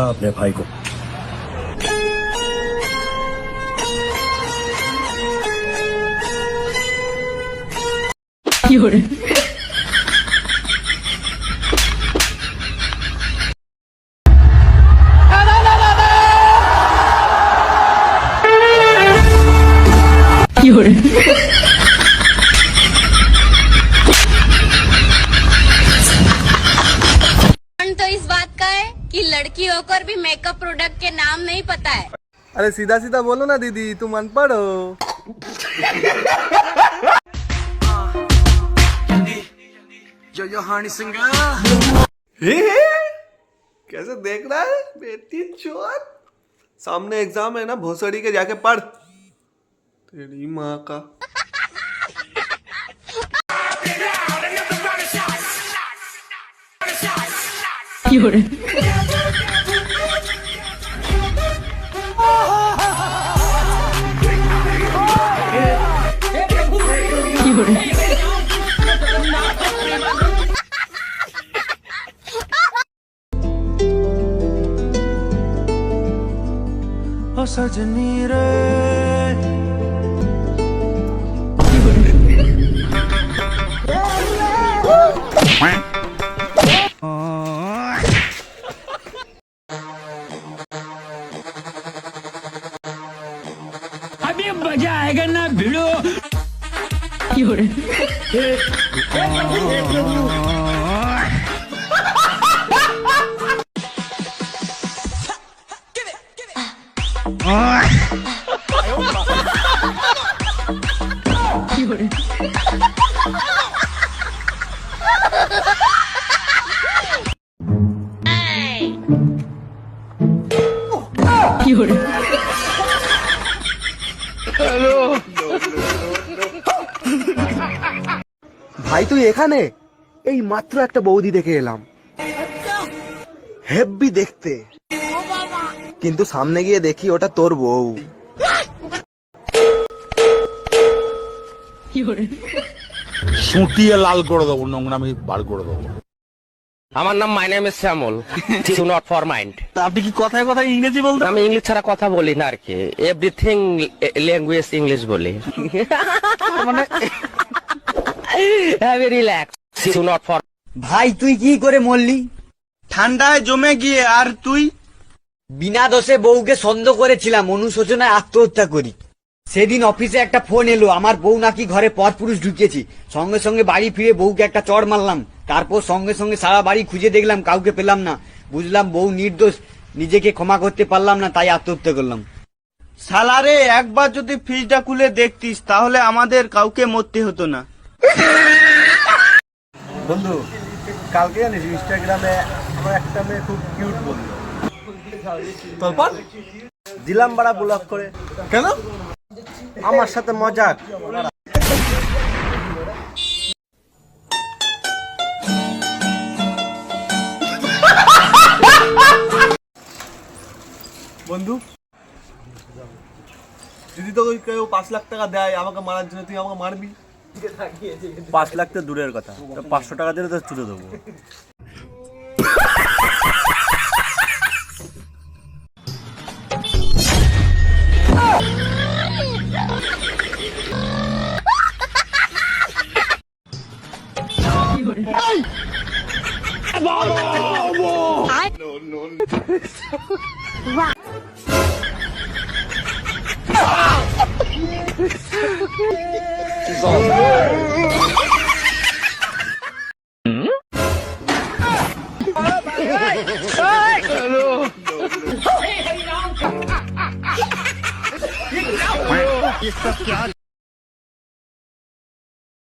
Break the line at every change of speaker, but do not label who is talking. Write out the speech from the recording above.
अपने भाई को
तो इस बात का है कि लड़की होकर भी मेकअप प्रोडक्ट के नाम नहीं पता है।
अरे सीधा सीधा बोलो ना दीदी, तुम अनपढ़ हो। कैसे देख रहा है बेटी चोर? सामने एग्जाम है ना, भोसड़ी के जाके पढ़। तेरी माँ का सजनी रे
अभी मजा आएगा ना भिड़ो।
ভাই তুই এখানে? এই মাত্র একটা বৌদি দেখে এলাম, হেব্বি দেখতে, কিন্তু সামনে গিয়ে দেখি ওটা তোর বউ।
সুটিয়ে লাল করে দেবো, নোংরামি বার করে দেবো।
আমার নাম my name is Shyamal, do not for mind.
আপনি কি কথায় কথায় ইংরেজি বলতে?
আমি ইংলিশ ছাড়া কথা বলি না আর কি, এভরিথিং ল্যাঙ্গুয়েজ ইংলিশ বলি।
মানে
heavy relax, do not for.
ভাই তুই কি করে মরলি?
ঠান্ডায় জমে গিয়ে। আর তুই?
বিনা দোষে বউকে সন্দেহ করেছিলাম, অনুশোচনায় আত্মহত্যা করি। সেদিন অফিসে একটা ফোন এলো, আমার বউ নাকি ঘরে পরপুরুষ ঢুকিয়েছি। সঙ্গে সঙ্গে বাড়ি ফিরে বউকে একটা চড় মারলাম। তারপর সঙ্গে সঙ্গে সারা বাড়ি খুঁজে দেখলাম, কাউকে পেলাম না। বুঝলাম বউ নির্দোষ, নিজেকে ক্ষমা করতে পারলাম না, তাই আত্মহত্যা করলাম।
সালারে, একবার যদি ফ্রিজটা খুলে দেখতিস তাহলে আমাদের কাউকে মরতে হতো না।
বন্ধু, কালকে জানিস ইনস্টাগ্রামে আমার একটা মেয়ে খুব কিউট বললো, তারপর দিলাম বাড়া ব্লক করে। কেন? আমার সাথে মজাক। বন্ধু, যদি তো কেউ 5 লাখ টাকা দেয় আমাকে মারার জন্য, তুই আমাকে মারবি? 5 লাখ তো দূরের কথা, 500 টাকা দিলে তো তুলে দেবো।
इसका क्या